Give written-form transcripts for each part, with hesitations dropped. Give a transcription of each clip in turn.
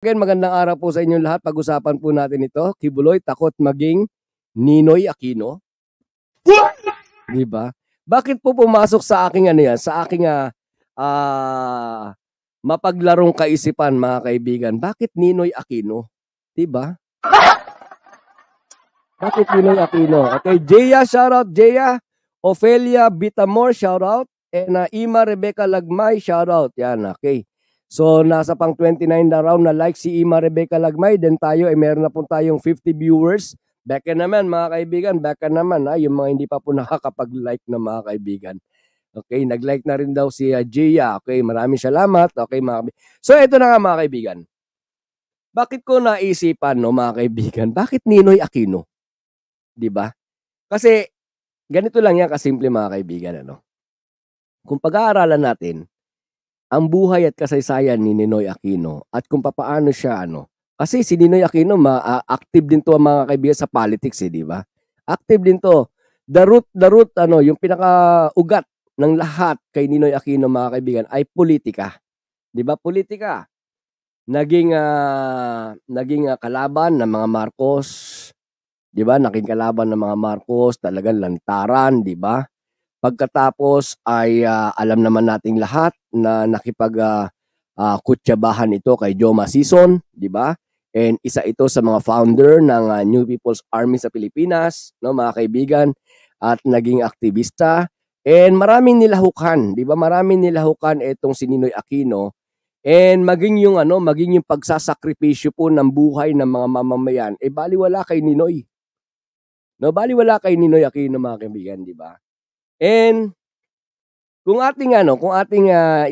Again, magandang araw po sa inyong lahat. Pag-usapan po natin ito. Kibuloy, takot maging Ninoy Aquino. Di ba? Bakit po pumasok sa aking sa aking mapaglarong kaisipan, mga kaibigan? Bakit Ninoy Aquino? Di ba? Bakit Ninoy Aquino? Okay, Jeya, shoutout Jeya. Ophelia Bitamor, shoutout. And Ima Rebecca Lagmay, shoutout. Yan, okay. So, nasa pang 29 na round na like si Ima Rebecca Lagmay. Then tayo, meron na po tayong 50 viewers. Back ka naman, mga kaibigan. Back ka naman, yung mga hindi pa po nakakapag-like na mga kaibigan. Okay, nag-like na rin daw si Gia. Okay, maraming salamat. Okay, mga kaibigan. So, ito na nga, mga kaibigan. Bakit ko naisipan, no, mga kaibigan? Bakit Ninoy Aquino? Diba? Kasi, ganito lang yan kasimple, mga kaibigan. Ano? Kung pag-aaralan natin, ang buhay at kasaysayan ni Ninoy Aquino at kung paano siya kasi si Ninoy Aquino active din to mga kaibigan sa politics di ba? Active din to. The root yung pinaka-ugat ng lahat kay Ninoy Aquino mga kaibigan ay politika. Di ba? Politika. Naging kalaban ng mga Marcos, di ba? Naging kalaban ng mga Marcos, talagang lantaran, di ba? Pagkatapos ay alam naman nating lahat na nakipag-kutsabahan ito kay Joma Sison, di ba? And isa ito sa mga founder ng New People's Army sa Pilipinas, no, mga kaibigan, at naging aktivista. And maraming nilahukan, di ba? Maraming nilahukan itong si Ninoy Aquino. And maging yung pagsasakripisyo po ng buhay ng mga mamamayan, baliwala kay Ninoy. No, baliwala kay Ninoy Aquino mga kaibigan, di ba? And kung ating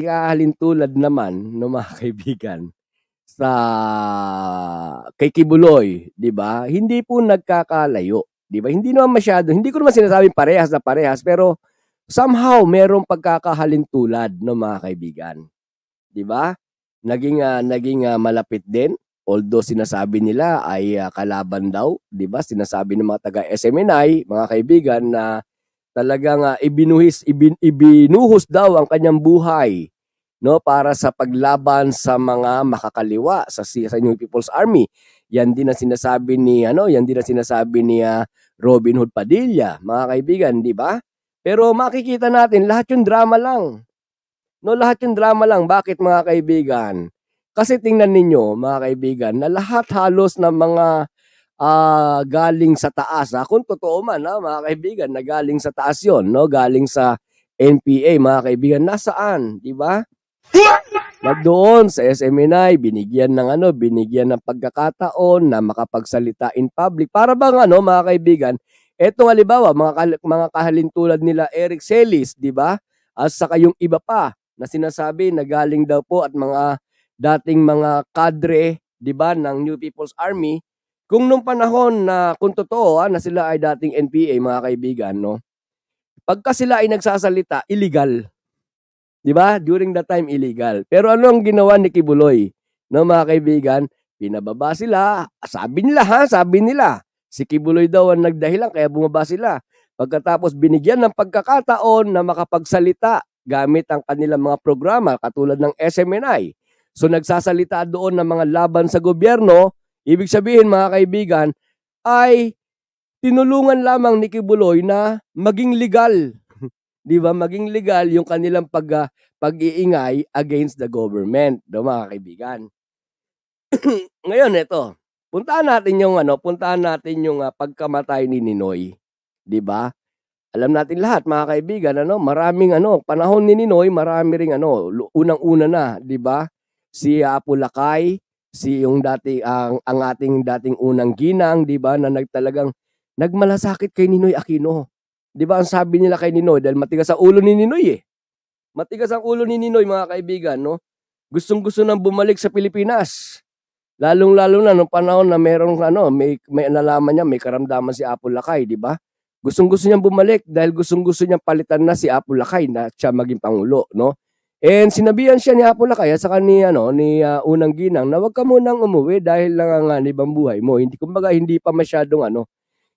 ihahalin tulad naman no mga kaibigan sa kay Kibuloy, 'di ba? Hindi po nagkakalayo, 'di ba? Hindi naman masyado, hindi ko naman sinasabing parehas na parehas, pero somehow merong pagkakahalin tulad no mga kaibigan. 'Di ba? Naging malapit din, although sinasabi nila ay kalaban daw, 'di ba? Sinasabi ng mga taga SMNI, mga kaibigan, na talagang ibinuhos daw ang kanyang buhay no para sa paglaban sa mga makakaliwa sa New People's Army. Yan din ang sinasabi ni Robin Hood Padilla, mga kaibigan, di ba? Pero makikita natin lahat yung drama lang. No, lahat yung drama lang. Bakit, mga kaibigan? Kasi tingnan ninyo, mga kaibigan, na lahat halos ng mga galing sa taas. Kung totoo man, mga kaibigan, na galing sa taas yon, no? Galing sa NPA, mga kaibigan, nasaan, di ba? Doon sa SMNI, binigyan ng pagkakataon na makapagsalita in public. Para bang mga kaibigan, etong halimbawa, mga kahalintulad nila Eric Celis, di ba? At saka yung iba pa na sinasabi na galing daw po at mga dating mga kadre, di ba, ng New People's Army. Kung nung panahon na, kung totoo na sila ay dating NPA, mga kaibigan, no? Pagka sila ay nagsasalita, illegal. Di ba? During that time, illegal. Pero ano ang ginawa ni Kibuloy? No, mga kaibigan, pinababa sila. Sabi nila, si Kibuloy daw ang nagdahilan, kaya bumaba sila. Pagkatapos binigyan ng pagkakataon na makapagsalita gamit ang kanilang mga programa, katulad ng SMNI. So nagsasalita doon ng mga laban sa gobyerno. Ibig sabihin, mga kaibigan, ay tinulungan lamang ni Kibuloy na maging legal. Di ba? Maging legal yung kanilang pag-iingay against the government, mga kaibigan. Ngayon, ito. Puntahan natin yung pagkamatay ni Ninoy. Di ba? Alam natin lahat, mga kaibigan, maraming panahon ni Ninoy, marami ring unang-una na, di ba? Si Apo Lakay, ang ating dating unang ginang, di ba, na talagang nagmalasakit kay Ninoy Aquino. Di ba, ang sabi nila kay Ninoy, dahil matigas ang ulo ni Ninoy Matigas ang ulo ni Ninoy, mga kaibigan, no? Gustong-gusto nang bumalik sa Pilipinas. Lalong-lalo na nung panahon na merong may nalaman niya, may karamdaman si Apo Lakay, di ba? Gustong-gusto niyang bumalik dahil gustong-gusto niyang palitan na si Apo Lakay na siya maging pangulo, no? And sinabihan siya ni Apo Lakay sa ni unang ginang na wag ka munang umuwi dahil nanganganib ang buhay mo. Hindi pa masyadong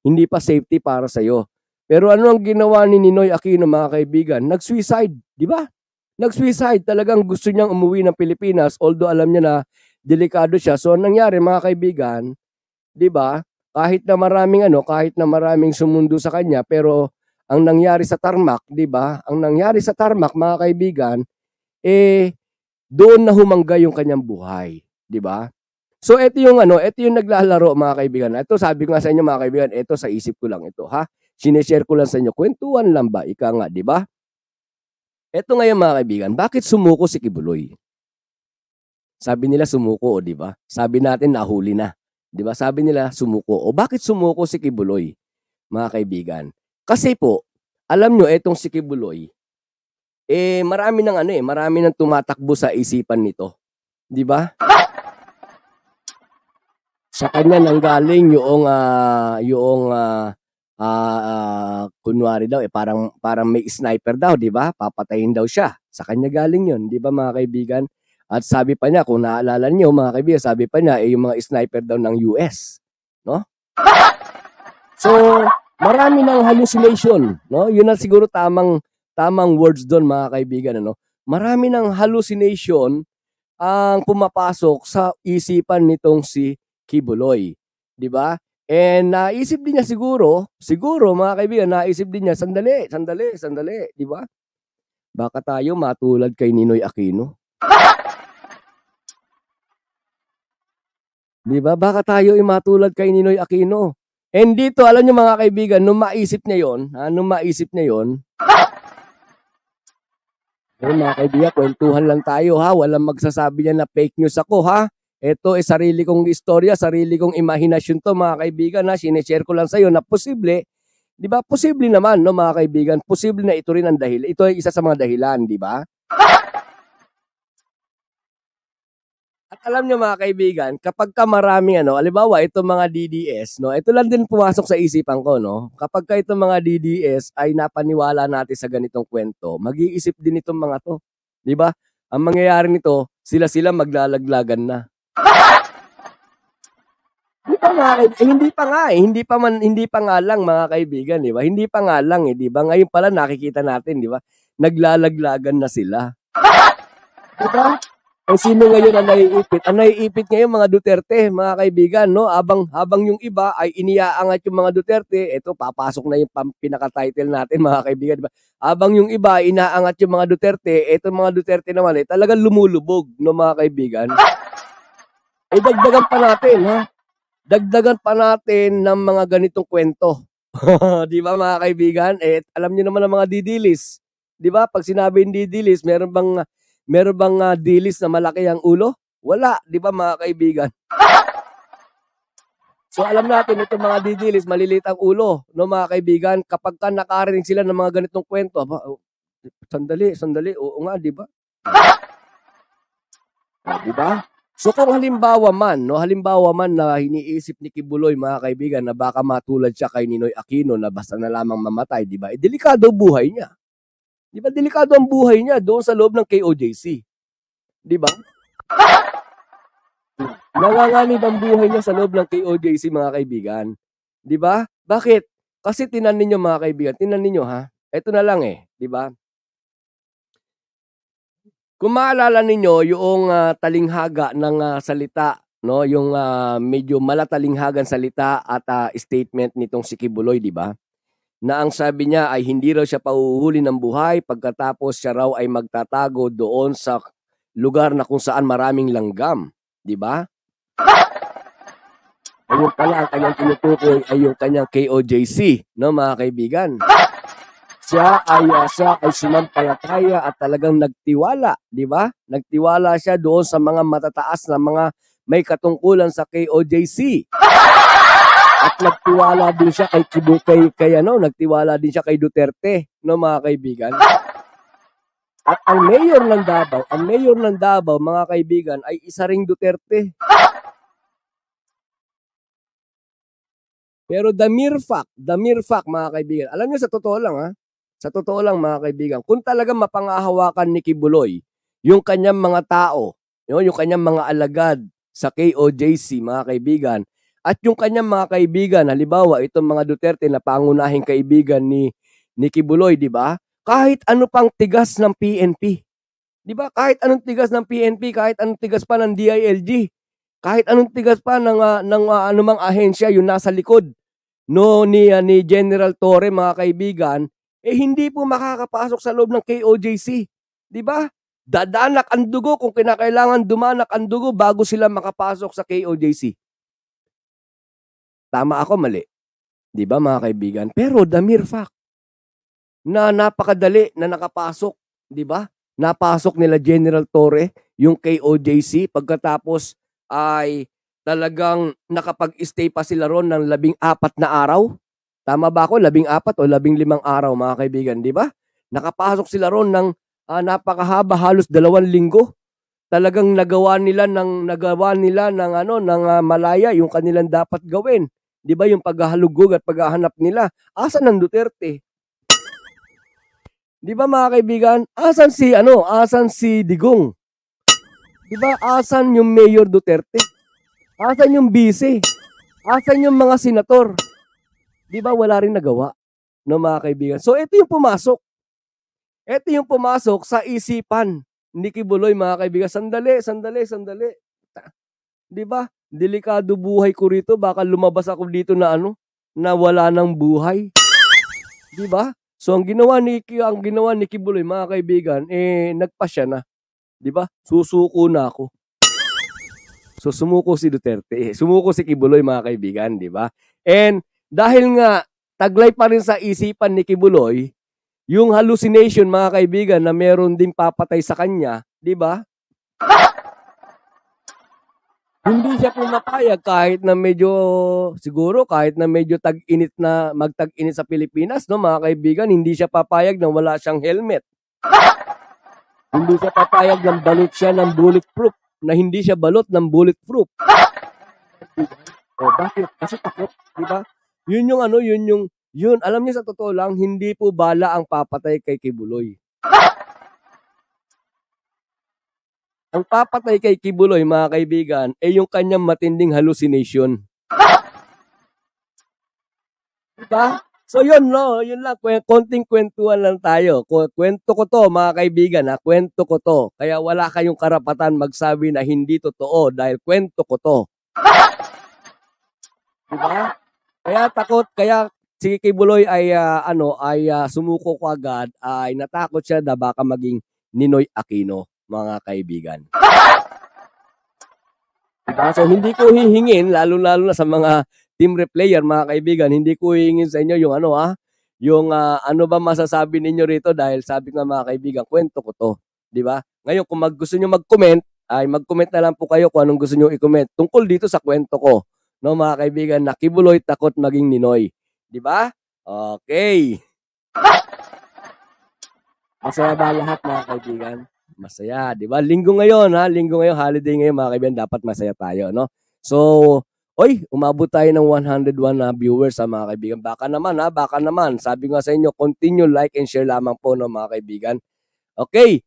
hindi pa safety para sa iyo. Pero ano ang ginawa ni Ninoy Aquino, mga kaibigan? Nag-suicide, di ba? Nag-suicide, talagang gusto niyang umuwi ng Pilipinas, although alam niya na delikado siya. So, ang nangyari mga kaibigan, 'di ba? Kahit na maraming sumundo sa kanya, pero ang nangyari sa tarmac, 'di ba? Ang nangyari sa tarmac mga kaibigan, doon na humangga yung kanyang buhay, 'di ba? So ito yung naglalaro mga kaibigan. Ito sabi ko nga sa inyo mga kaibigan, ito sa isip ko lang ito, ha. Sineshare ko lang sa inyo, kwentuhan lang ba, ika nga, 'di ba? Ito ngayon mga kaibigan, bakit sumuko si Kibuloy? Sabi nila sumuko, 'di ba? Sabi natin nahuli na. 'Di ba? Sabi nila sumuko. O bakit sumuko si Kibuloy, mga kaibigan? Kasi po, alam nyo, etong si Kibuloy, marami nang tumatakbo sa isipan nito. 'Di ba? Sa kanya nanggaling kunwari daw, parang may sniper daw, 'di ba? Papatayin daw siya. Sa kanya galing 'yon, 'di ba mga kaibigan? At sabi pa niya, kung naalala niyo mga kaibigan, sabi pa niya, yung mga sniper daw ng US, no? So, marami ng hallucination, no? Yun ang siguro tamang words doon mga kaibigan, ano? Marami ng hallucination ang pumapasok sa isipan nitong si Kibuloy, 'di ba? And naisip din niya siguro mga kaibigan, naisip din niya, sandali, 'di ba? Baka tayo matulad kay Ninoy Aquino. 'Di ba? Baka tayo matulad kay Ninoy Aquino. And dito, alam niyo mga kaibigan, nung maisip niya 'yon, mga kaibigan, kwentuhan lang tayo, ha. Walang magsasabi niya na fake news ako, ha. Ito sarili kong istorya, sarili kong imahinasyon 'to mga kaibigan, ha. Sineshare ko lang sa iyo na posible, 'di ba? Posible naman, no mga kaibigan. Posible na ito rin ang dahilan. Ito ay isa sa mga dahilan, 'di ba? At alam niyo mga kaibigan, kapag ka maraming halimbawa itong mga DDS, no, ito lang din pumasok sa isipan ko, no. Kapag ka itong mga DDS ay napaniwala natin sa ganitong kwento, mag-iisip din itong mga 'to, 'di ba? Ang mangyayari nito, sila maglalaglagan na. Hindi pa nga lang mga kaibigan, 'di ba? Hindi pa nga lang, 'di ba? Ngayon pala nakikita natin, 'di ba? Naglalaglagan na sila. 'Di ba? Sino ngayon ang naiipit? Ang naiipit ngayon mga Duterte, mga kaibigan, no? Habang yung iba ay iniaangat yung mga Duterte, ito papasok na yung pinaka-title natin, mga kaibigan, diba? Habang yung iba inaangat yung mga Duterte, ito mga Duterte naman talagang lumulubog, no mga kaibigan? Dagdagan pa natin, ha? Dagdagan pa natin ng mga ganitong kwento. Di ba mga kaibigan? Alam niyo naman ang mga didilis. Di ba? Pag sinabing didilis, meron bang dilis na malaki ang ulo? Wala, di ba mga kaibigan? So alam natin itong mga didilis, maliliit ang ulo, no mga kaibigan? Kapag ka nakarinig sila ng mga ganitong kwento, sandali, oo nga, di ba? Di ba? So kung halimbawa man na iniisip ni Kibuloy, mga kaibigan, na baka matulad siya kay Ninoy Aquino na basta na lamang mamatay, di ba? Delikado buhay niya. Di ba delikado ang buhay niya doon sa loob ng KOJC? Di ba? Nanganganib ang buhay niya sa loob ng KOJC, mga kaibigan. Di ba? Bakit? Kasi tinan ninyo mga kaibigan, tinan ninyo ha. Ito na lang di ba? Kung maalala ninyo yung talinghaga ng salita, no, yung medyo malatalinghagan salita at statement nitong si Kibuloy, di ba? Na ang sabi niya ay hindi raw siya pauhuli ng buhay pagkatapos siya raw ay magtatago doon sa lugar na kung saan maraming langgam, di ba? Ayun pala ang kanyang tinutukoy ay yung kanyang KOJC, no mga kaibigan. Siya ay sumampalataya at talagang nagtiwala, di ba? Nagtiwala siya doon sa mga matataas na mga may katungkulan sa KOJC. At nagtiwala din siya nagtiwala din siya kay Duterte, no mga kaibigan. At ang mayor ng Davao, mga kaibigan, ay isa ring Duterte. Pero the mere fact, mga kaibigan, alam niyo sa totoo lang mga kaibigan, kung talagang mapangahawakan ni Kibuloy yung kanyang mga tao, yung kanyang mga alagad sa KOJC, mga kaibigan, at yung kanyang mga kaibigan, halimbawa itong mga Duterte na pangunahing kaibigan ni Kibuloy, di ba? Kahit ano pang tigas ng PNP. Di ba? Kahit anong tigas ng PNP, kahit anong tigas pa ng DILG, Kahit anong tigas pa ng anumang ahensya yung nasa likod no ni General Torre, mga kaibigan, hindi po makakapasok sa loob ng KOJC, 'di ba? Dadanak ang dugo kung kinakailangan dumanak ang dugo bago sila makapasok sa KOJC. Tama ako, mali? 'Di ba, mga kaibigan? Pero the mere fact na napakadali na nakapasok, 'di ba? Napasok nila General Torre yung KOJC pagkatapos ay talagang nakapag-stay pa sila ron ng 14 na araw. Tama ba ako? 14 o 15 araw, mga kaibigan, di ba? Nakapasok sila ron ng napakahaba, halos 2 linggo. Talagang nagawa nila ng malaya yung kanilang dapat gawin. Di ba, yung paghahalugog at paghahanap nila? Asan ang Duterte? Di ba, mga kaibigan? Asan si Digong? Di ba, asan yung Mayor Duterte? Asan yung vice? Asan yung mga senator? Di ba, wala rin nagawa, no, mga kaibigan? So, ito yung pumasok. Ito yung pumasok sa isipan ni Kibuloy, mga kaibigan. Sandali. Di ba? Delikado buhay ko rito. Baka lumabas ako dito na na wala ng buhay. Di ba? So, ang ginawa ni Kibuloy, mga kaibigan, nagpasya na. Di ba? Susuko na ako. So, sumuko si Duterte. Sumuko si Kibuloy, mga kaibigan, di ba? And dahil nga taglay pa rin sa isipan ni Kibuloy yung hallucination, mga kaibigan, na meron din papatay sa kanya, di ba? Hindi siya pumapayag kahit na medyo tag-init na magtag-init sa Pilipinas, no, mga kaibigan, hindi siya papayag na wala siyang helmet. Hindi siya papayag na balot siya ng bulletproof, na hindi siya balot ng bulletproof. O bakit? Kasi takot, di ba? Yun alam niyo, sa totoo lang, hindi po bala ang papatay kay Kibuloy. Ang papatay kay Kibuloy, mga kaibigan, yung kanyang matinding hallucination. Diba? So yun, no, yun lang, konting kwentuhan lang tayo. Kwento ko to, mga kaibigan, kwento ko to. Kaya wala kayong karapatan magsabi na hindi totoo dahil kwento ko to. Diba? Kaya si Kibuloy ay sumuko ko agad, ay natakot siya na baka maging Ninoy Aquino, mga kaibigan. Diba? So hindi ko hihingin, lalo na sa mga team replayer, mga kaibigan, hindi ko hihingin sa inyo yung ano ba masasabi ninyo rito dahil sabi nga, mga kaibigan, kwento ko to. Diba? Ngayon, kung gusto nyo mag-comment, ay mag-comment na lang po kayo kung anong gusto nyo i-comment tungkol dito sa kwento ko. No, mga kaibigan, na Kibuloy takot maging Ninoy. Di ba? Okay. Masaya ba lahat, mga kaibigan? Masaya, di ba? Linggo ngayon, holiday ngayon, mga kaibigan, dapat masaya tayo, no? So, umabot tayo ng 101 viewers, mga kaibigan. Baka naman. Sabi nga sa inyo, continue, like, and share lamang po, no, mga kaibigan. Okay.